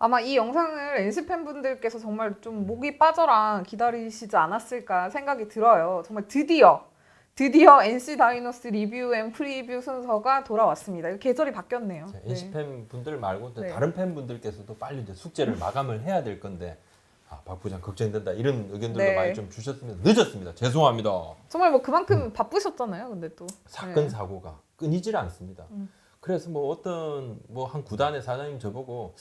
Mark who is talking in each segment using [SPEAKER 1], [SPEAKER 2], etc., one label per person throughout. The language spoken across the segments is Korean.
[SPEAKER 1] 아마 이 영상을 NC 팬분들께서 정말 좀 목이 빠져라 기다리시지 않았을까 생각이 들어요. 정말 드디어 NC 다이노스 리뷰 앤 프리뷰 순서가 돌아왔습니다. 계절이 바뀌었네요.
[SPEAKER 2] NC 팬분들 말고
[SPEAKER 1] 네.
[SPEAKER 2] 다른 팬분들께서도 빨리 이제 숙제를 마감을 해야 될 건데 박 부장 걱정된다 이런 의견들도
[SPEAKER 1] 네.
[SPEAKER 2] 많이 좀 주셨습니다. 늦었습니다. 죄송합니다.
[SPEAKER 1] 정말 뭐 그만큼 바쁘셨잖아요. 근데 또
[SPEAKER 2] 사건
[SPEAKER 1] 네.
[SPEAKER 2] 사고가 끊이질 않습니다. 그래서 뭐 어떤 뭐 한 구단의 사장님 저보고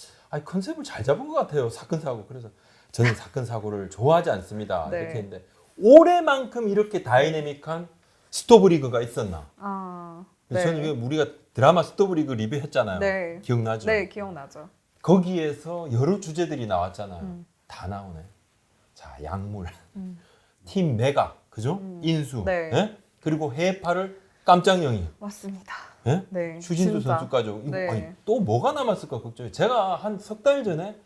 [SPEAKER 2] 컨셉을 잘 잡은 것 같아요. 사건 사고. 그래서 저는 사건 사고를 좋아하지 않습니다.
[SPEAKER 1] 네.
[SPEAKER 2] 이렇게 했는데 올해만큼 이렇게 다이내믹한 스토브리그가 있었나?
[SPEAKER 1] 네.
[SPEAKER 2] 저는 이게 우리가 드라마 스토브리그 리뷰했잖아요.
[SPEAKER 1] 네.
[SPEAKER 2] 기억나죠?
[SPEAKER 1] 네, 기억나죠.
[SPEAKER 2] 거기에서 여러 주제들이 나왔잖아요. 다 나오네. 자, 약물, 팀 메가, 그죠? 인수,
[SPEAKER 1] 네.
[SPEAKER 2] 예? 그리고 해파를 깜짝 영입.
[SPEAKER 1] 맞습니다.
[SPEAKER 2] 예?
[SPEAKER 1] 네.
[SPEAKER 2] 추신수
[SPEAKER 1] 진짜.
[SPEAKER 2] 선수까지. 이거
[SPEAKER 1] 네.
[SPEAKER 2] 또 뭐가 남았을까 걱정해. 제가 한 석 달 전에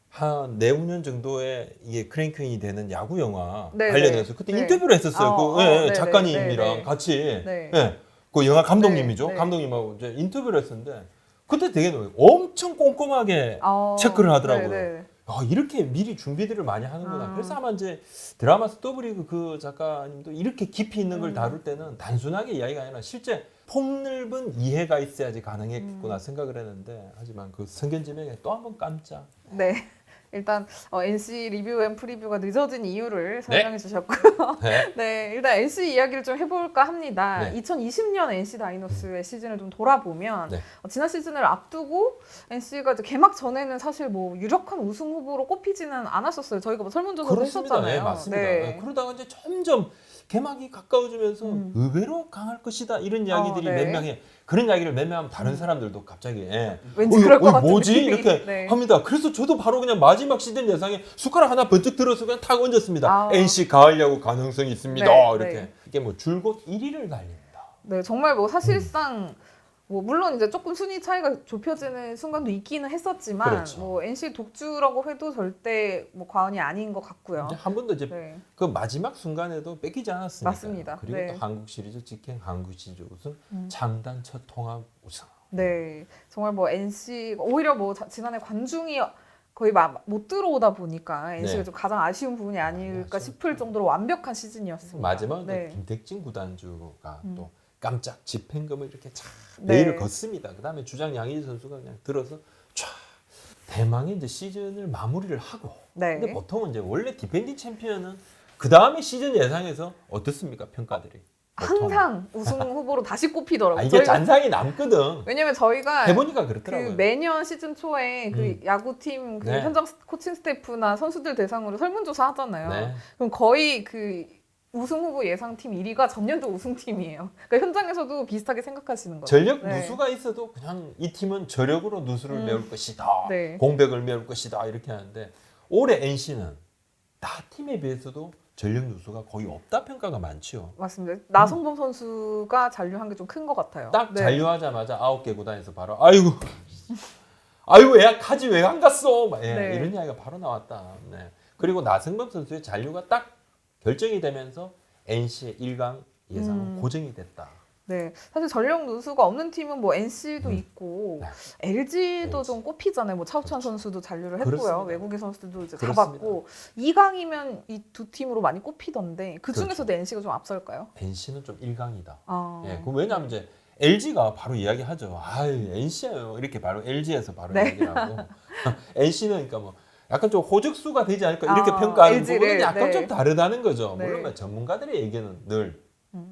[SPEAKER 2] 한 4~5년 정도에 이게 크랭크인이 되는 야구 영화
[SPEAKER 1] 네,
[SPEAKER 2] 관련해서
[SPEAKER 1] 네.
[SPEAKER 2] 그때
[SPEAKER 1] 네.
[SPEAKER 2] 인터뷰를 했었어요.
[SPEAKER 1] 네,
[SPEAKER 2] 작가님이랑
[SPEAKER 1] 네.
[SPEAKER 2] 같이.
[SPEAKER 1] 네.
[SPEAKER 2] 예. 그 영화 감독님이죠.
[SPEAKER 1] 네, 네.
[SPEAKER 2] 감독님하고 이제 인터뷰를 했었는데 그때 되게 엄청 꼼꼼하게 체크를 하더라고요.
[SPEAKER 1] 네.
[SPEAKER 2] 이렇게 미리 준비들을 많이 하는구나. 그래서 아마 이제 드라마 스토브리그 그 작가님도 이렇게 깊이 있는 걸 다룰 때는 단순하게 이야기가 아니라 실제 폭넓은 이해가 있어야지 가능했구나 생각을 했는데 하지만 그 성견지명에 또 한 번 깜짝.
[SPEAKER 1] 네. 일단 NC 리뷰 앤 프리뷰가 늦어진 이유를 설명해 주셨고요.
[SPEAKER 2] 네.
[SPEAKER 1] 네, 일단 NC 이야기를 좀 해볼까 합니다.
[SPEAKER 2] 네.
[SPEAKER 1] 2020년 NC 다이노스의 시즌을 좀 돌아보면
[SPEAKER 2] 네.
[SPEAKER 1] 지난 시즌을 앞두고 NC가 개막 전에는 사실 뭐 유력한 우승 후보로 꼽히지는 않았었어요. 저희가 뭐 설문조사도
[SPEAKER 2] 그렇습니다.
[SPEAKER 1] 했었잖아요.
[SPEAKER 2] 네, 맞습니다.
[SPEAKER 1] 네.
[SPEAKER 2] 그러다가 이제 점점 개막이 가까워지면서 의외로 강할 것이다 이런 이야기들이
[SPEAKER 1] 네.
[SPEAKER 2] 몇 명이 그런 이야기를 몇 명 하면 다른 사람들도 갑자기
[SPEAKER 1] 왠지 그럴 것 같은
[SPEAKER 2] 뭐지
[SPEAKER 1] 느낌이.
[SPEAKER 2] 이렇게
[SPEAKER 1] 네.
[SPEAKER 2] 합니다. 그래서 저도 바로 그냥 마지막 시즌 예상에 숟가락 하나 번쩍 들어서 그냥 탁 얹었습니다.
[SPEAKER 1] 아.
[SPEAKER 2] NC 가을 야구 가능성이 있습니다.
[SPEAKER 1] 네,
[SPEAKER 2] 이렇게
[SPEAKER 1] 네.
[SPEAKER 2] 이게 뭐 줄곧 1위를 달립니다.
[SPEAKER 1] 네, 정말 뭐 사실상 뭐 물론 이제 조금 순위 차이가 좁혀지는 순간도 있기는 했었지만
[SPEAKER 2] 그렇죠.
[SPEAKER 1] 뭐 NC 독주라고 해도 절대 뭐 과언이 아닌 것 같고요.
[SPEAKER 2] 이제 한 번도 이제
[SPEAKER 1] 네.
[SPEAKER 2] 그 마지막 순간에도 뺏기지 않았습니다.
[SPEAKER 1] 맞습니다.
[SPEAKER 2] 그리고
[SPEAKER 1] 네.
[SPEAKER 2] 또 한국 시리즈 직행, 한국 시리즈 우승, 창단 첫 통합 우승.
[SPEAKER 1] 네, 정말 뭐 NC 오히려 뭐 지난해 관중이 거의 못 들어오다 보니까 NC가
[SPEAKER 2] 네.
[SPEAKER 1] 좀 가장 아쉬운 부분이 아닐까
[SPEAKER 2] 맞아요.
[SPEAKER 1] 싶을 정도로 완벽한 시즌이었습니다.
[SPEAKER 2] 마지막에
[SPEAKER 1] 네.
[SPEAKER 2] 김택진 구단주가 또 깜짝 집행검을 이렇게 쫙
[SPEAKER 1] 네.
[SPEAKER 2] 내일을 걷습니다. 그다음에 주장 양의지 선수가 그냥 들어서 쫙 대망의 이제 시즌을 마무리를 하고.
[SPEAKER 1] 네.
[SPEAKER 2] 근데 보통은 이제 원래 디펜딩 챔피언은 그 다음에 시즌 예상에서 어떻습니까 평가들이? 보통.
[SPEAKER 1] 항상 우승 후보로 다시 꼽히더라고요.
[SPEAKER 2] 이게
[SPEAKER 1] 저희가-
[SPEAKER 2] 잔상이 남거든.
[SPEAKER 1] 왜냐면 저희가
[SPEAKER 2] 해보니까
[SPEAKER 1] 그
[SPEAKER 2] 그렇더라고요.
[SPEAKER 1] 매년 시즌 초에 그 야구팀 그
[SPEAKER 2] 네.
[SPEAKER 1] 현장 코칭 스태프나 선수들 대상으로 설문조사 하잖아요.
[SPEAKER 2] 네.
[SPEAKER 1] 그럼 거의 그 우승 후보 예상팀 1위가 전년도 우승팀이에요. 그러니까 현장에서도 비슷하게 생각하시는 거예요.
[SPEAKER 2] 전력
[SPEAKER 1] 네.
[SPEAKER 2] 누수가 있어도 그냥 이 팀은 저력으로 누수를 메울 것이다.
[SPEAKER 1] 네.
[SPEAKER 2] 공백을 메울 것이다. 이렇게 하는데 올해 NC는 다 팀에 비해서도 전력 누수가 거의 없다 평가가 많죠.
[SPEAKER 1] 맞습니다. 나성범 선수가 잔류한 게 좀 큰 것 같아요.
[SPEAKER 2] 딱
[SPEAKER 1] 네.
[SPEAKER 2] 잔류하자마자 9개 구단에서 바로 아이고 가지 왜 안 갔어? 막,
[SPEAKER 1] 네.
[SPEAKER 2] 이런 이야기가 바로 나왔다. 네. 그리고 나성범 선수의 잔류가 딱 결정이 되면서 NC의 1강 예상은 고정이 됐다.
[SPEAKER 1] 네, 사실 전력 누수가 없는 팀은 뭐 NC도 있고
[SPEAKER 2] 네.
[SPEAKER 1] LG도
[SPEAKER 2] LG.
[SPEAKER 1] 좀 꼽히잖아요. 뭐 차우찬 선수도 잔류를 했고요.
[SPEAKER 2] 그렇습니다.
[SPEAKER 1] 외국인 선수들도 이제
[SPEAKER 2] 그렇습니다.
[SPEAKER 1] 잡았고 2강이면 이 두 팀으로 많이 꼽히던데 그 중에서도 NC가 좀 앞설까요?
[SPEAKER 2] NC는 좀 1강이다.
[SPEAKER 1] 아,
[SPEAKER 2] 예, 그 왜냐하면 이제 LG가 바로 이야기하죠. NC예요. 이렇게 바로 LG에서 바로
[SPEAKER 1] 네.
[SPEAKER 2] 이야기를 하고 NC는 그러니까 뭐 약간 좀 호적수가 되지 않을까 이렇게
[SPEAKER 1] 아,
[SPEAKER 2] 평가하는
[SPEAKER 1] LG 를,
[SPEAKER 2] 부분은 약간
[SPEAKER 1] 네.
[SPEAKER 2] 좀 다르다는 거죠.
[SPEAKER 1] 네.
[SPEAKER 2] 물론 뭐 전문가들의 얘기는 늘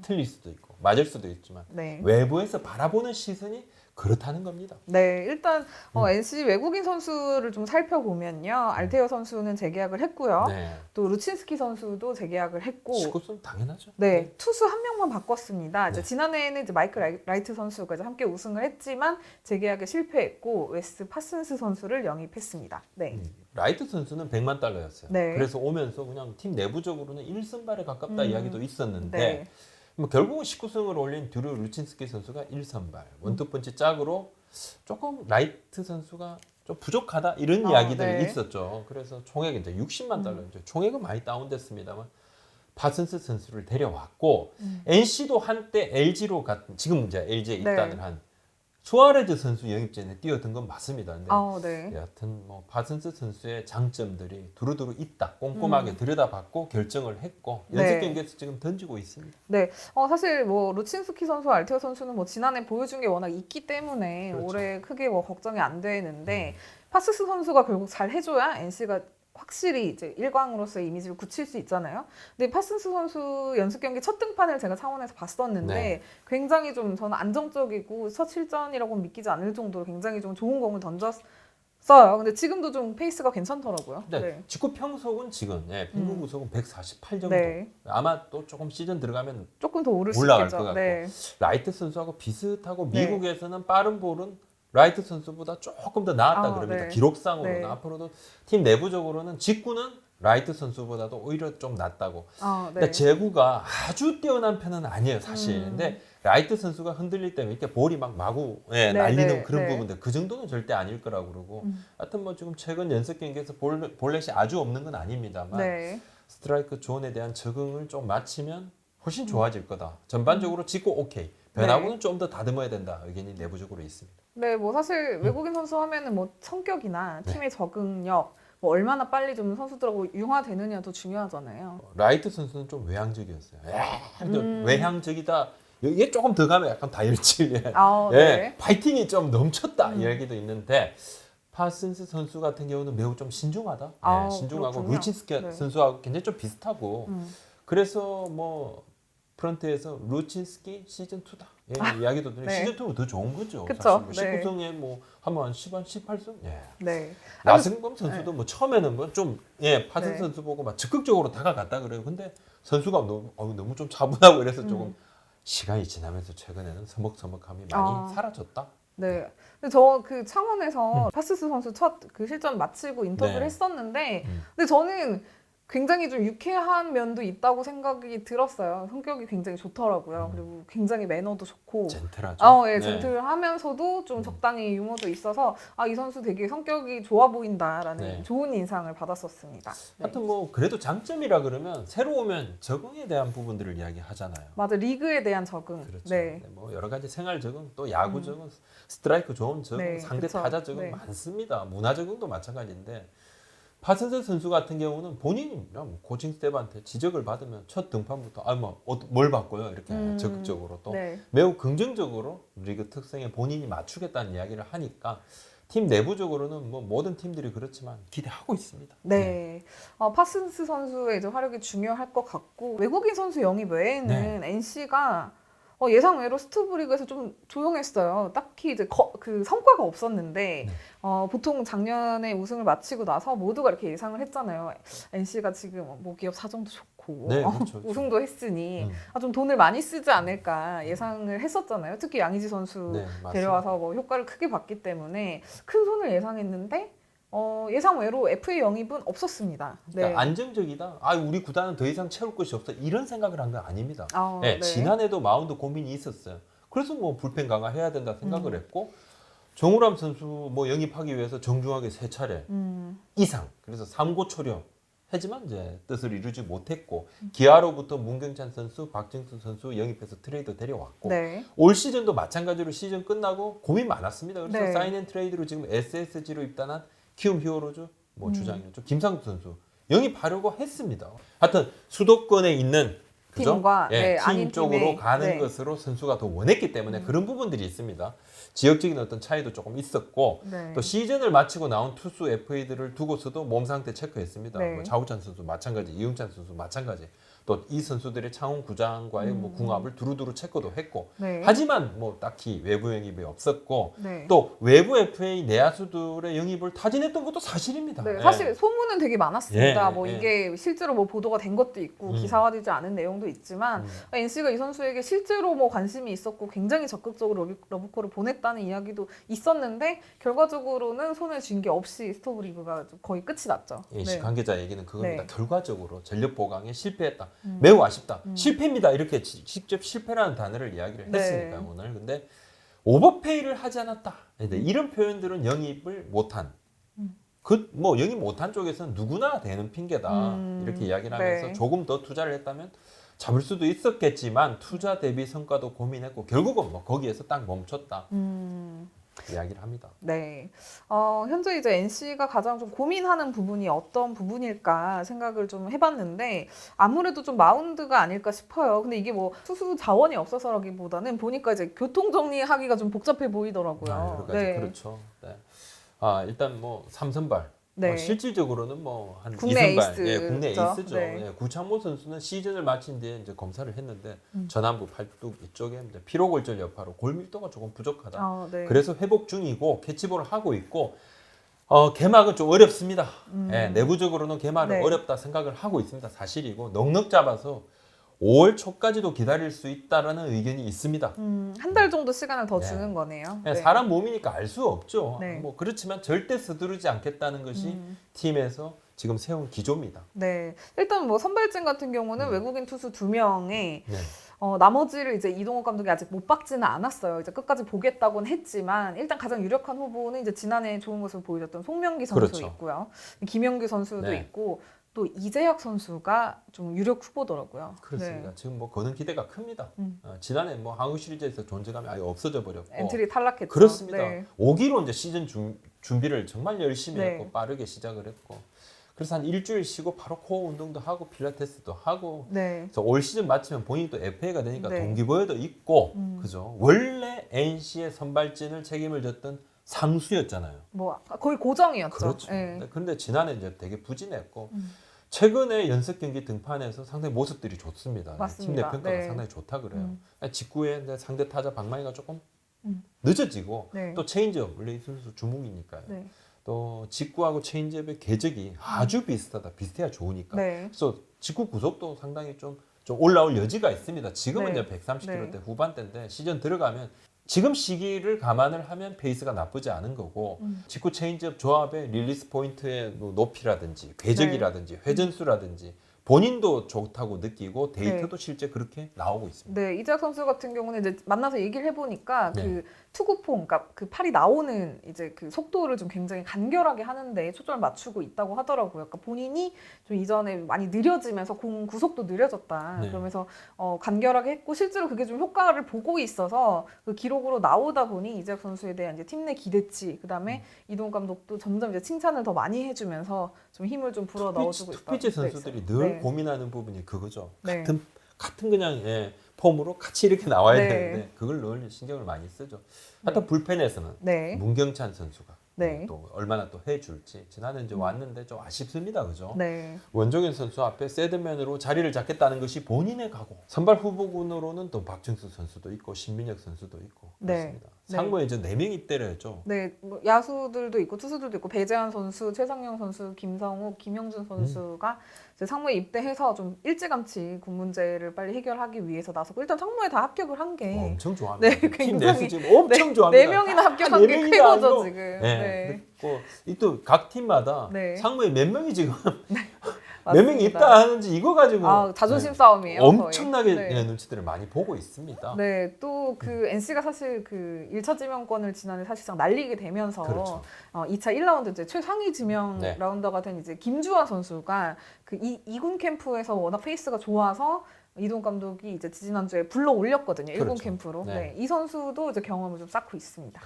[SPEAKER 2] 틀릴 수도 있고 맞을 수도 있지만
[SPEAKER 1] 네.
[SPEAKER 2] 외부에서 바라보는 시선이 그렇다는 겁니다.
[SPEAKER 1] 네, 일단 NC 외국인 선수를 좀 살펴보면요. 알테어 선수는 재계약을 했고요.
[SPEAKER 2] 네.
[SPEAKER 1] 또 루친스키 선수도 재계약을 했고
[SPEAKER 2] 19선 당연하죠.
[SPEAKER 1] 네, 투수 한 명만 바꿨습니다. 이제
[SPEAKER 2] 네.
[SPEAKER 1] 지난해에는 이제 마이크 라이트 선수가 이제 함께 우승을 했지만 재계약에 실패했고 웨스 파슨스 선수를 영입했습니다. 네.
[SPEAKER 2] 라이트 선수는 100만 달러였어요.
[SPEAKER 1] 네.
[SPEAKER 2] 그래서 오면서 그냥 팀 내부적으로는 1선발에 가깝다 이야기도 있었는데
[SPEAKER 1] 네.
[SPEAKER 2] 뭐 결국은 19승을 올린 드루 루친스키 선수가 1선발, 원투 펀치 짝으로 조금 라이트 선수가 좀 부족하다 이런 이야기들이
[SPEAKER 1] 네.
[SPEAKER 2] 있었죠. 그래서 총액이 이제 60만 달러, 이제 총액은 많이 다운됐습니다만 파슨스 선수를 데려왔고 NC도 한때 LG로 지금 이제 LG에 입단을
[SPEAKER 1] 네.
[SPEAKER 2] 한 수아레즈 선수 영입전에 뛰어든 건 맞습니다. 근데
[SPEAKER 1] 네.
[SPEAKER 2] 여하튼 뭐 파슨스 선수의 장점들이 두루두루 있다. 꼼꼼하게 들여다봤고 결정을 했고 연습
[SPEAKER 1] 네.
[SPEAKER 2] 경기에서 지금 던지고 있습니다.
[SPEAKER 1] 네, 사실 뭐 루친스키 선수, 알테어 선수는 뭐 지난해 보여준 게 워낙 있기 때문에
[SPEAKER 2] 그렇죠.
[SPEAKER 1] 올해 크게 뭐 걱정이 안 되는데 파스스 선수가 결국 잘 해줘야 NC가 확실히 이제 1강으로서의 이미지를 굳힐 수 있잖아요. 근데 파슨스 선수 연습 경기 첫 등판을 제가 창원에서 봤었는데
[SPEAKER 2] 네.
[SPEAKER 1] 굉장히 좀 저는 안정적이고 첫 실전이라고 믿기지 않을 정도로 굉장히 좀 좋은 공을 던졌어요. 근데 지금도 좀 페이스가 괜찮더라고요.
[SPEAKER 2] 네. 직구 평속은 지금 평균 구속은 148 정도.
[SPEAKER 1] 네.
[SPEAKER 2] 아마 또 조금 시즌 들어가면
[SPEAKER 1] 조금 더 오를 수
[SPEAKER 2] 올라갈
[SPEAKER 1] 있겠죠.
[SPEAKER 2] 것 같고.
[SPEAKER 1] 네.
[SPEAKER 2] 라이트 선수하고 비슷하고
[SPEAKER 1] 네.
[SPEAKER 2] 미국에서는 빠른 볼은 라이트 선수보다 조금 더 나았다 그럽니다.
[SPEAKER 1] 네.
[SPEAKER 2] 기록상으로는.
[SPEAKER 1] 네.
[SPEAKER 2] 앞으로도 팀 내부적으로는 직구는 라이트 선수보다도 오히려 좀 낫다고.
[SPEAKER 1] 네.
[SPEAKER 2] 그러니까 제구가 아주 뛰어난 편은 아니에요, 사실. 근데 라이트 선수가 흔들릴 때면 이렇게 볼이 막 마구 날리는
[SPEAKER 1] 네,
[SPEAKER 2] 그런
[SPEAKER 1] 네.
[SPEAKER 2] 부분들 그 정도는 절대 아닐 거라고 그러고. 하여튼 뭐 지금 최근 연습 경기에서 볼넷이 아주 없는 건 아닙니다만
[SPEAKER 1] 네.
[SPEAKER 2] 스트라이크 존에 대한 적응을 좀 마치면 훨씬 좋아질 거다. 전반적으로 직구 오케이. 변화구는 좀 더 다듬어야 된다. 의견이 내부적으로 있습니다.
[SPEAKER 1] 네, 뭐 사실 외국인 선수 하면은 뭐 성격이나
[SPEAKER 2] 네.
[SPEAKER 1] 팀의 적응력, 뭐 얼마나 빨리 좀 선수들하고 융화되느냐도 중요하잖아요.
[SPEAKER 2] 라이트 선수는 좀 외향적이었어요. 외향적이다. 이게 조금 더 가면 약간 다혈질.
[SPEAKER 1] 네.
[SPEAKER 2] 파이팅이 좀 넘쳤다 이야기도 있는데 파슨스 선수 같은 경우는 매우 좀 신중하다. 신중하고
[SPEAKER 1] 그렇군요.
[SPEAKER 2] 루친스키
[SPEAKER 1] 네.
[SPEAKER 2] 선수하고 굉장히 좀 비슷하고 그래서 뭐 프런트에서 루친스키 시즌 2다. 이야기도 들으면
[SPEAKER 1] 네.
[SPEAKER 2] 시즌 2가 더 좋은 거죠.
[SPEAKER 1] 그쵸.
[SPEAKER 2] 사실
[SPEAKER 1] 네.
[SPEAKER 2] 19승에 뭐 한번 10한 18승.
[SPEAKER 1] 네.
[SPEAKER 2] 나승범 선수도 뭐 처음에는 뭐 좀 파슨
[SPEAKER 1] 네.
[SPEAKER 2] 선수 보고 막 적극적으로 다가갔다 그래요. 근데 선수가 너무 좀 차분하고 이래서 조금 시간이 지나면서 최근에는 서먹서먹함이 많이 사라졌다.
[SPEAKER 1] 네. 근데 저 그 창원에서 파스스 선수 첫 그 실전 마치고 인터뷰를
[SPEAKER 2] 네.
[SPEAKER 1] 했었는데, 근데 저는 굉장히 좀 유쾌한 면도 있다고 생각이 들었어요. 성격이 굉장히 좋더라고요. 그리고 굉장히 매너도 좋고.
[SPEAKER 2] 젠틀하죠.
[SPEAKER 1] 예, 젠틀하면서도 좀 적당히 유머도 있어서 이 선수 되게 성격이 좋아 보인다라는
[SPEAKER 2] 네.
[SPEAKER 1] 좋은 인상을 받았었습니다. 네.
[SPEAKER 2] 하여튼 뭐 그래도 장점이라 그러면 새로 오면 적응에 대한 부분들을 이야기하잖아요.
[SPEAKER 1] 맞아, 리그에 대한 적응.
[SPEAKER 2] 그렇죠.
[SPEAKER 1] 네.
[SPEAKER 2] 뭐 여러 가지 생활 적응, 또 야구 적응, 스트라이크 좋은 적응,
[SPEAKER 1] 네,
[SPEAKER 2] 상대
[SPEAKER 1] 그쵸.
[SPEAKER 2] 타자 적응
[SPEAKER 1] 네.
[SPEAKER 2] 많습니다. 문화 적응도 마찬가지인데 파슨스 선수 같은 경우는 본인이 코칭 스텝한테 지적을 받으면 첫 등판부터 뭘 바꿔요 이렇게 적극적으로 또
[SPEAKER 1] 네.
[SPEAKER 2] 매우 긍정적으로 리그 특성에 본인이 맞추겠다는 이야기를 하니까 팀 내부적으로는 뭐 모든 팀들이 그렇지만 기대하고 있습니다.
[SPEAKER 1] 네. 파슨스 선수의 이제 활약이 중요할 것 같고, 외국인 선수 영입 외에는 NC가 예상외로 스토브리그에서 좀 조용했어요. 딱히 이제 그 성과가 없었는데 보통 작년에 우승을 마치고 나서 모두가 이렇게 예상을 했잖아요. NC가 지금 뭐 기업 사정도 좋고
[SPEAKER 2] 네, 그렇죠.
[SPEAKER 1] 우승도 했으니 좀 돈을 많이 쓰지 않을까 예상을 했었잖아요. 특히 양의지 선수
[SPEAKER 2] 네, 맞습니다.
[SPEAKER 1] 데려와서 뭐 효과를 크게 봤기 때문에 큰 손을 예상했는데 예상외로 FA 영입은 없었습니다. 네.
[SPEAKER 2] 그러니까 안정적이다. 우리 구단은 더 이상 채울 것이 없어. 이런 생각을 한 건 아닙니다.
[SPEAKER 1] 네.
[SPEAKER 2] 지난해도 마운드 고민이 있었어요. 그래서 뭐 불펜 강화해야 된다 생각을 했고 정우람 선수 뭐 영입하기 위해서 정중하게 3차례 이상. 그래서 3고 초려. 하지만 이제 뜻을 이루지 못했고 기아로부터 문경찬 선수, 박정수 선수 영입해서 트레이드 데려왔고
[SPEAKER 1] 네.
[SPEAKER 2] 올 시즌도 마찬가지로 시즌 끝나고 고민 많았습니다. 그래서
[SPEAKER 1] 네.
[SPEAKER 2] 사인앤트레이드로 지금 SSG로 입단한 키움 히어로즈 뭐 주장이었죠. 김상국 선수 영입하려고 했습니다. 하여튼 수도권에 있는
[SPEAKER 1] 팀과
[SPEAKER 2] 팀
[SPEAKER 1] 아닌
[SPEAKER 2] 쪽으로
[SPEAKER 1] 팀의,
[SPEAKER 2] 가는 것으로 선수가 더 원했기 때문에 그런 부분들이 있습니다. 지역적인 어떤 차이도 조금 있었고
[SPEAKER 1] 네.
[SPEAKER 2] 또 시즌을 마치고 나온 투수 FA들을 두고서도 몸 상태 체크했습니다.
[SPEAKER 1] 네.
[SPEAKER 2] 뭐 자우찬 선수 마찬가지, 이용찬 선수 마찬가지. 또 이 선수들의 창원 구장과의 뭐 궁합을 두루두루 체크도 했고
[SPEAKER 1] 네.
[SPEAKER 2] 하지만 뭐 딱히 외부 영입이 없었고
[SPEAKER 1] 네.
[SPEAKER 2] 또 외부 FA 내야수들의 영입을 타진했던 것도 사실입니다.
[SPEAKER 1] 네,
[SPEAKER 2] 예.
[SPEAKER 1] 사실 소문은 되게 많았습니다.
[SPEAKER 2] 예,
[SPEAKER 1] 뭐
[SPEAKER 2] 예.
[SPEAKER 1] 이게 실제로 뭐 보도가 된 것도 있고 기사화되지 않은 내용도 있지만 NC가 이 선수에게 실제로 뭐 관심이 있었고 굉장히 적극적으로 러브콜을 보냈다는 이야기도 있었는데 결과적으로는 손을 쥔 게 없이 스토브리그가 거의 끝이 났죠.
[SPEAKER 2] NC 관계자 얘기는 그겁니다.
[SPEAKER 1] 네.
[SPEAKER 2] 결과적으로 전력 보강에 실패했다. 매우 아쉽다. 실패입니다. 이렇게 직접 실패라는 단어를 이야기를
[SPEAKER 1] 네.
[SPEAKER 2] 했으니까 오늘. 근데 오버페이를 하지 않았다. 근데 이런 표현들은 영입을 못한. 뭐 영입 못한 쪽에서는 누구나 되는 핑계다. 이렇게 이야기를 하면서
[SPEAKER 1] 네.
[SPEAKER 2] 조금 더 투자를 했다면 잡을 수도 있었겠지만 투자 대비 성과도 고민했고 결국은 뭐 거기에서 딱 멈췄다 이야기를 합니다.
[SPEAKER 1] 네. 현재 이제 NC가 가장 좀 고민하는 부분이 어떤 부분일까 생각을 좀 해봤는데 아무래도 좀 마운드가 아닐까 싶어요. 근데 이게 뭐 투수 자원이 없어서라기보다는 보니까 이제 교통 정리하기가 좀 복잡해 보이더라고요.
[SPEAKER 2] 여러 가지 그렇죠. 네. 일단 뭐 3선발
[SPEAKER 1] 네.
[SPEAKER 2] 실질적으로는 뭐 한
[SPEAKER 1] 국내
[SPEAKER 2] 2선발,
[SPEAKER 1] 에이스.
[SPEAKER 2] 예, 국내
[SPEAKER 1] 그렇죠?
[SPEAKER 2] 에이스죠.
[SPEAKER 1] 네.
[SPEAKER 2] 예, 구창모 선수는 시즌을 마친 뒤에 이제 검사를 했는데 전완부 팔뚝 이쪽에 이제 피로골절 여파로 골밀도가 조금 부족하다.
[SPEAKER 1] 네.
[SPEAKER 2] 그래서 회복 중이고 캐치볼을 하고 있고 개막은 좀 어렵습니다. 예, 내부적으로는 개막은
[SPEAKER 1] 네.
[SPEAKER 2] 어렵다 생각을 하고 있습니다. 사실이고 넉넉 잡아서 5월 초까지도 기다릴 수 있다라는 의견이 있습니다.
[SPEAKER 1] 한 달 정도 시간을 더
[SPEAKER 2] 네.
[SPEAKER 1] 주는 거네요.
[SPEAKER 2] 네. 사람 몸이니까 알 수 없죠.
[SPEAKER 1] 네.
[SPEAKER 2] 뭐 그렇지만 절대 서두르지 않겠다는 것이 팀에서 지금 세운 기조입니다.
[SPEAKER 1] 네. 일단 뭐 선발진 같은 경우는 외국인 투수 2명에
[SPEAKER 2] 네.
[SPEAKER 1] 나머지를 이제 이동욱 감독이 아직 못 박지는 않았어요. 이제 끝까지 보겠다고는 했지만 일단 가장 유력한 후보는 이제 지난해 좋은 모습을 보여줬던 송명기 선수
[SPEAKER 2] 그렇죠.
[SPEAKER 1] 있고요. 김영규 선수도
[SPEAKER 2] 네.
[SPEAKER 1] 있고 또 이재혁 선수가 좀 유력 후보더라고요.
[SPEAKER 2] 그렇습니다.
[SPEAKER 1] 네.
[SPEAKER 2] 지금 뭐 거는 기대가 큽니다. 지난해 뭐 한국 시리즈에서 존재감이 아예 없어져 버렸고
[SPEAKER 1] 엔트리 탈락했죠.
[SPEAKER 2] 그렇습니다.
[SPEAKER 1] 네.
[SPEAKER 2] 5기로 이제 시즌 준비를 정말 열심히
[SPEAKER 1] 네.
[SPEAKER 2] 했고 빠르게 시작을 했고 그래서 한 일주일 쉬고 바로 코어 운동도 하고 필라테스도 하고
[SPEAKER 1] 네.
[SPEAKER 2] 그래서 올 시즌 마치면 본인이 또 FA가 되니까
[SPEAKER 1] 네.
[SPEAKER 2] 동기부여도 있고 그죠. 원래 NC의 선발진을 책임을 졌던 상수였잖아요.
[SPEAKER 1] 뭐 거의 고정이었죠.
[SPEAKER 2] 그렇죠.
[SPEAKER 1] 네.
[SPEAKER 2] 그런데 지난해 이제 되게 부진했고 최근에 연습 경기 등판에서 상당히 모습들이 좋습니다.
[SPEAKER 1] 맞습니다.
[SPEAKER 2] 팀 내 평가가
[SPEAKER 1] 네.
[SPEAKER 2] 상당히 좋다 그래요. 직구에 이제 상대 타자 방망이가 조금
[SPEAKER 1] 음.
[SPEAKER 2] 늦어지고
[SPEAKER 1] 네.
[SPEAKER 2] 또 체인지업 원래 이 선수 주목이니까요.
[SPEAKER 1] 네.
[SPEAKER 2] 또 직구하고 체인지업의 궤적이 아주 비슷해야 좋으니까.
[SPEAKER 1] 네.
[SPEAKER 2] 그래서 직구 구속도 상당히 좀 올라올 여지가 있습니다. 지금은
[SPEAKER 1] 네.
[SPEAKER 2] 이제 130km대
[SPEAKER 1] 네.
[SPEAKER 2] 후반대인데 시즌 들어가면 지금 시기를 감안을 하면 페이스가 나쁘지 않은 거고 직구 체인지업 조합의 릴리스 포인트의 뭐 높이라든지 궤적이라든지 회전수라든지 본인도 좋다고 느끼고 데이터도 실제 그렇게 나오고 있습니다.
[SPEAKER 1] 네, 이재학 선수 같은 경우는 이제 만나서 얘기를 해보니까
[SPEAKER 2] 네.
[SPEAKER 1] 그 투구폼, 그러니까 그 팔이 나오는 이제 그 속도를 좀 굉장히 간결하게 하는데 초점을 맞추고 있다고 하더라고요. 그러니까 본인이 좀 이전에 많이 느려지면서 공 구속도 느려졌다.
[SPEAKER 2] 네.
[SPEAKER 1] 그러면서 간결하게 했고 실제로 그게 좀 효과를 보고 있어서 그 기록으로 나오다 보니 이재학 선수에 대한 이제 팀 내 기대치, 그다음에 이동 감독도 점점 이제 칭찬을 더 많이 해주면서 좀 힘을 좀 불어 넣어주고 있다.
[SPEAKER 2] 투피지 선수들이 늘
[SPEAKER 1] 네.
[SPEAKER 2] 고민하는 부분이 그거죠.
[SPEAKER 1] 네.
[SPEAKER 2] 같은 그냥 폼으로 같이 이렇게 나와야
[SPEAKER 1] 네.
[SPEAKER 2] 되는데 그걸 늘 신경을 많이 쓰죠. 하여튼 불펜에서는
[SPEAKER 1] 네.
[SPEAKER 2] 문경찬 선수가
[SPEAKER 1] 네.
[SPEAKER 2] 또 얼마나 또 해줄지 지난해 이제 왔는데 좀 아쉽습니다, 그죠?
[SPEAKER 1] 네.
[SPEAKER 2] 원종현 선수 앞에 새드맨으로 자리를 잡겠다는 것이 본인의 각오. 선발 후보군으로는 또 박준수 선수도 있고 신민혁 선수도 있고
[SPEAKER 1] 네.
[SPEAKER 2] 그렇습니다.
[SPEAKER 1] 네.
[SPEAKER 2] 상무에 이제 4명 입대했죠.
[SPEAKER 1] 네, 뭐 야수들도 있고 투수들도 있고 배재환 선수, 최상영 선수, 김성욱, 김영준 선수가 이제 상무에 입대해서 좀 일찌감치 군 문제를 빨리 해결하기 위해서 나서고 일단 상무에 다 합격을 한 게
[SPEAKER 2] 엄청 좋아합니다.
[SPEAKER 1] 네,
[SPEAKER 2] 팀
[SPEAKER 1] 굉장히-
[SPEAKER 2] 내수 지금 엄청 좋아합니다.
[SPEAKER 1] 네 명이나 합격한
[SPEAKER 2] 네
[SPEAKER 1] 게 큰
[SPEAKER 2] 명이나
[SPEAKER 1] 거죠
[SPEAKER 2] 아니고,
[SPEAKER 1] 지금.
[SPEAKER 2] 네.
[SPEAKER 1] 네,
[SPEAKER 2] 그리고 또 각 팀마다
[SPEAKER 1] 네.
[SPEAKER 2] 상무에 몇 명이 지금 몇 명이
[SPEAKER 1] 맞습니다.
[SPEAKER 2] 입다하는지 이거 가지고
[SPEAKER 1] 자존심
[SPEAKER 2] 네.
[SPEAKER 1] 싸움이에요.
[SPEAKER 2] 엄청나게
[SPEAKER 1] 거의. 네.
[SPEAKER 2] 눈치들을 많이 보고 있습니다.
[SPEAKER 1] 네, 또 그 NC가 사실 그 1차 지명권을 지난해 사실상 날리게 되면서
[SPEAKER 2] 그렇죠.
[SPEAKER 1] 2차 1라운드 이제 최상위 지명
[SPEAKER 2] 네.
[SPEAKER 1] 라운더가 된 이제 김주환 선수가 그 이군 캠프에서 워낙 페이스가 좋아서 이동 감독이 이제 지난주에 불러 올렸거든요. 1군
[SPEAKER 2] 그렇죠.
[SPEAKER 1] 캠프로.
[SPEAKER 2] 네.
[SPEAKER 1] 네, 이 선수도 이제 경험을 좀 쌓고 있습니다.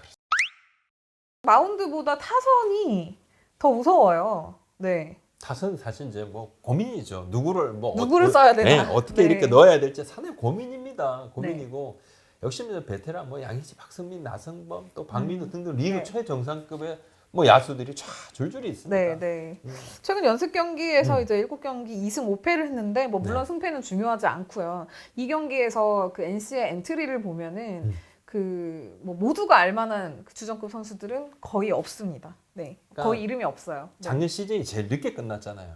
[SPEAKER 1] 마운드보다 타선이 더 무서워요. 네.
[SPEAKER 2] 타선 사실 이제 뭐 고민이죠. 누구를
[SPEAKER 1] 누구를 써야 되나?
[SPEAKER 2] 어떻게
[SPEAKER 1] 네.
[SPEAKER 2] 이렇게 넣어야 될지 상당히 고민입니다. 고민이고 역시 이제 베테랑 뭐 양희지, 박성민, 나성범 또 박민우 등등 리그
[SPEAKER 1] 네.
[SPEAKER 2] 최정상급의 뭐 야수들이 쫙 줄줄이 있습니다.
[SPEAKER 1] 네, 네. 최근 연습 경기에서
[SPEAKER 2] 음.
[SPEAKER 1] 이제 7경기 2승 5패를 했는데 뭐 물론
[SPEAKER 2] 네.
[SPEAKER 1] 승패는 중요하지 않고요. 이 경기에서 그 NC의 엔트리를 보면은 그 뭐 모두가 알만한 그 주전급 선수들은 거의 없습니다. 네,
[SPEAKER 2] 그러니까
[SPEAKER 1] 거의 이름이 없어요. 네.
[SPEAKER 2] 작년 시즌이 제일 늦게 끝났잖아요.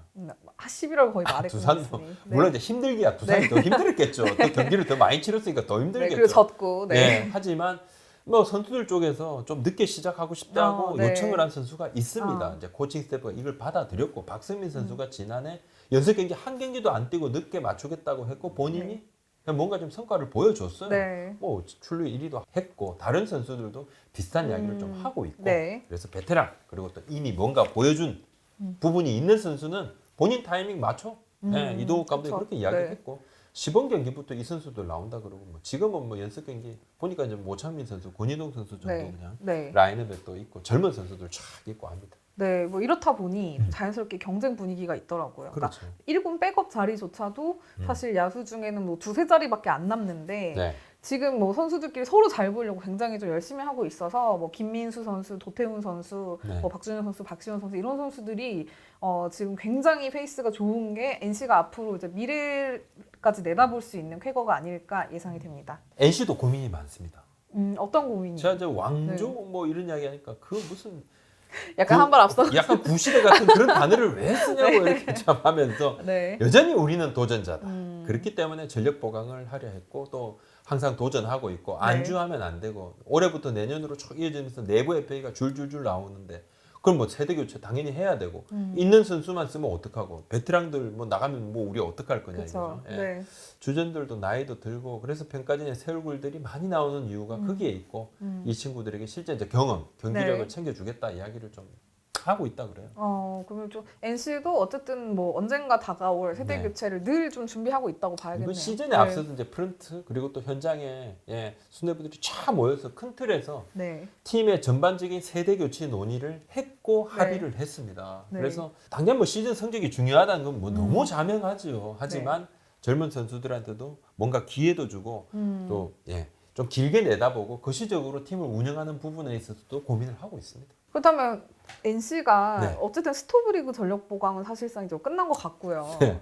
[SPEAKER 1] 11월 거의 말에
[SPEAKER 2] 두산도
[SPEAKER 1] 끝났으니. 네.
[SPEAKER 2] 물론 이제 힘들기야 두산이 더 힘들었겠죠. 또 경기를 더 많이 치렀으니까 더
[SPEAKER 1] 네,
[SPEAKER 2] 힘들겠죠.
[SPEAKER 1] 그리고 졌고. 네.
[SPEAKER 2] 네, 하지만 뭐 선수들 쪽에서 좀 늦게 시작하고 싶다고
[SPEAKER 1] 네.
[SPEAKER 2] 요청을 한 선수가 있습니다. 이제 코칭 스태프가 이걸 받아들였고 박성민 선수가 지난해 연습 경기 한 경기도 안 뛰고 늦게 맞추겠다고 했고 본인이 그냥 뭔가 좀 성과를 보여줬어요.
[SPEAKER 1] 네.
[SPEAKER 2] 뭐 출루 1위도 했고 다른 선수들도 비슷한 이야기를 좀 하고 있고
[SPEAKER 1] 네.
[SPEAKER 2] 그래서 베테랑 그리고 또 이미 뭔가 보여준 부분이 있는 선수는 본인 타이밍 맞춰. 네, 이동욱 감독이
[SPEAKER 1] 그쵸.
[SPEAKER 2] 그렇게 이야기했고 시범 경기부터 이 선수들 나온다 그러고 뭐 지금은 뭐 연습 경기 보니까 이제 모창민 선수, 권희동 선수 정도
[SPEAKER 1] 네.
[SPEAKER 2] 그냥
[SPEAKER 1] 네.
[SPEAKER 2] 라인업에 또 있고 젊은 선수들 쫙 있고 합니다.
[SPEAKER 1] 네, 뭐 이렇다 보니 자연스럽게 경쟁 분위기가 있더라고요. 그러니까
[SPEAKER 2] 그렇죠.
[SPEAKER 1] 1군 백업 자리조차도 사실 야수 중에는 뭐 두세 자리밖에 안 남는데
[SPEAKER 2] 네.
[SPEAKER 1] 지금 뭐 선수들끼리 서로 잘 보려고 굉장히 좀 열심히 하고 있어서 뭐 김민수 선수, 도태훈 선수,
[SPEAKER 2] 네.
[SPEAKER 1] 뭐 박준현 선수, 박시원 선수 이런 선수들이 지금 굉장히 페이스가 좋은 게 NC가 앞으로 이제 미래까지 내다볼 수 있는 쾌거가 아닐까 예상이 됩니다.
[SPEAKER 2] NC도 고민이 많습니다.
[SPEAKER 1] 어떤 고민이?
[SPEAKER 2] 제가 이제 왕조
[SPEAKER 1] 네.
[SPEAKER 2] 뭐 이런 이야기 하니까 그 무슨
[SPEAKER 1] 약간 한 발 앞서.
[SPEAKER 2] 약간 구시대 같은 그런 단어를 왜 쓰냐고 이렇게 참 하면서
[SPEAKER 1] 네.
[SPEAKER 2] 여전히 우리는 도전자다.
[SPEAKER 1] 음.
[SPEAKER 2] 그렇기 때문에 전력 보강을 하려 했고 또 항상 도전하고 있고
[SPEAKER 1] 네.
[SPEAKER 2] 안주하면 안 되고 올해부터 내년으로 쭉 이어지면서 내부 FA가 줄줄줄 나오는데 그럼 뭐 세대 교체 당연히 해야 되고 있는 선수만 쓰면 어떡하고 베테랑들 뭐 나가면 뭐 우리 어떡할 거냐
[SPEAKER 1] 그렇죠.
[SPEAKER 2] 이거죠. 예.
[SPEAKER 1] 네.
[SPEAKER 2] 주전들도 나이도 들고 그래서 평가전에 새 얼굴들이 많이 나오는 이유가 거기에 있고 이 친구들에게 실제 이제 경험, 경기력을
[SPEAKER 1] 네.
[SPEAKER 2] 챙겨주겠다 이야기를 좀 하고 있다 그래요.
[SPEAKER 1] 그러면 좀 NC도 어쨌든 뭐 언젠가 다가올 세대
[SPEAKER 2] 네.
[SPEAKER 1] 교체를 늘 좀 준비하고 있다고 봐야겠네요.
[SPEAKER 2] 이번 시즌에
[SPEAKER 1] 네.
[SPEAKER 2] 앞서서 이제 프런트 그리고 또 현장에 수뇌부들이 쫙 모여서 큰 틀에서
[SPEAKER 1] 네.
[SPEAKER 2] 팀의 전반적인 세대 교체 논의를 했고
[SPEAKER 1] 네.
[SPEAKER 2] 합의를 했습니다.
[SPEAKER 1] 네.
[SPEAKER 2] 그래서 당연 뭐 시즌 성적이 중요하다는 건 뭐 너무 자명하지요. 하지만
[SPEAKER 1] 네.
[SPEAKER 2] 젊은 선수들한테도 뭔가 기회도 주고
[SPEAKER 1] 음.
[SPEAKER 2] 또 좀 길게 내다보고 거시적으로 팀을 운영하는 부분에 있어서도 고민을 하고 있습니다.
[SPEAKER 1] 그렇다면 NC가
[SPEAKER 2] 네.
[SPEAKER 1] 어쨌든 스토브리그 전력 보강은 사실상 이제 끝난 것 같고요.
[SPEAKER 2] 네.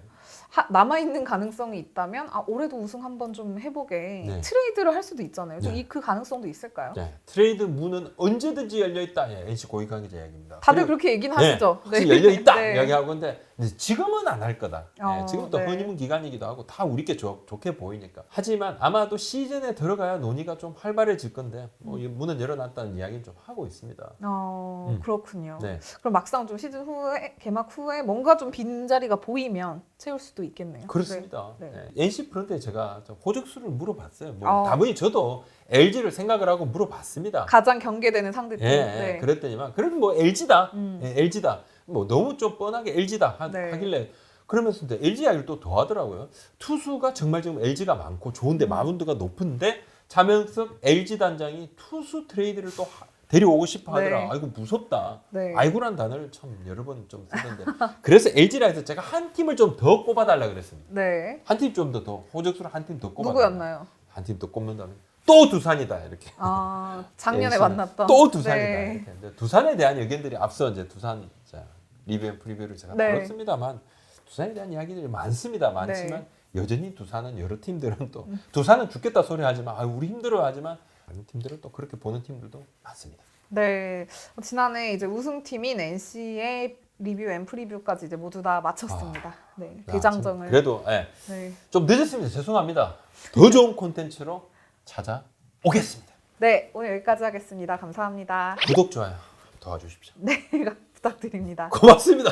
[SPEAKER 1] 남아 있는 가능성이 있다면 올해도 우승 한번 좀 해보게
[SPEAKER 2] 네.
[SPEAKER 1] 트레이드를 할 수도 있잖아요. 좀
[SPEAKER 2] 네.
[SPEAKER 1] 그 가능성도 있을까요?
[SPEAKER 2] 트레이드 문은 언제든지 열려 있다. NC 고위 관계자 이야기입니다.
[SPEAKER 1] 다들
[SPEAKER 2] 그리고
[SPEAKER 1] 그렇게 얘기는 하시죠.
[SPEAKER 2] 확실히 열려 있다
[SPEAKER 1] 네.
[SPEAKER 2] 이야기하고 근데 지금은 안 할 거다. 지금부터
[SPEAKER 1] 네.
[SPEAKER 2] 허니문 기간이기도 하고 다 우리께 좋게 보이니까. 하지만 아마도 시즌에 들어가야 논의가 좀 활발해질 건데 이 문은 열어놨다는 이야기는 좀 하고 있습니다.
[SPEAKER 1] 그렇군요.
[SPEAKER 2] 네.
[SPEAKER 1] 그럼 막상 좀 시즌 후에 개막 후에 뭔가 좀 빈자리가 보이면 채울 수도 있겠네요.
[SPEAKER 2] 그렇습니다.
[SPEAKER 1] 네.
[SPEAKER 2] NC 프런트에 제가 좀 호적수를 물어봤어요. 뭐
[SPEAKER 1] 어.
[SPEAKER 2] 다분히 저도 LG를 생각을 하고 물어봤습니다.
[SPEAKER 1] 가장 경계되는 상대팀. 네.
[SPEAKER 2] 그랬더니만 그래도 뭐 LG다.
[SPEAKER 1] 음.
[SPEAKER 2] LG다. 뭐 너무 좀 뻔하게 LG다
[SPEAKER 1] 네.
[SPEAKER 2] 하길래 그러면서 LG 이야기를 또 더 하더라고요. 투수가 정말 지금 LG가 많고 좋은데 마운드가 높은데 차명석 LG 단장이 투수 트레이드를 또 데려오고 싶어 하더라.
[SPEAKER 1] 네.
[SPEAKER 2] 아이고 무섭다.
[SPEAKER 1] 네.
[SPEAKER 2] 아이고란 단어를 참 여러 번 좀 쓰던데. 그래서 LG라 해서 제가 한 팀을 좀 더 꼽아달라 그랬습니다.
[SPEAKER 1] 네.
[SPEAKER 2] 한 팀 좀 더 호적수를 한 팀 더 꼽아.
[SPEAKER 1] 누구였나요?
[SPEAKER 2] 한 팀 더 꼽는다면 또 두산이다 이렇게.
[SPEAKER 1] 작년에
[SPEAKER 2] NC 는
[SPEAKER 1] 만났던.
[SPEAKER 2] 또 두산이다
[SPEAKER 1] 네.
[SPEAKER 2] 이렇게. 근데 두산에 대한 의견들이 앞서 이제 두산 리뷰 앤 프리뷰를 제가
[SPEAKER 1] 네.
[SPEAKER 2] 다뤘습니다만 두산에 대한 이야기들이 많습니다. 많지만 여전히 두산은 여러 팀들은 또 두산은 죽겠다 소리 하지만 우리 힘들어하지만 다른 팀들은 또 그렇게 보는 팀들도 많습니다.
[SPEAKER 1] 네. 지난해 이제 우승팀인 NC의 리뷰 앤 프리뷰까지 이제 모두 다 마쳤습니다. 네. 대장정을.
[SPEAKER 2] 그래도
[SPEAKER 1] 네.
[SPEAKER 2] 좀 늦었습니다. 죄송합니다. 더 좋은 콘텐츠로 찾아오겠습니다.
[SPEAKER 1] 네. 오늘 여기까지 하겠습니다. 감사합니다.
[SPEAKER 2] 구독 좋아요 도와주십시오.
[SPEAKER 1] 네. 부탁드립니다.
[SPEAKER 2] 고맙습니다.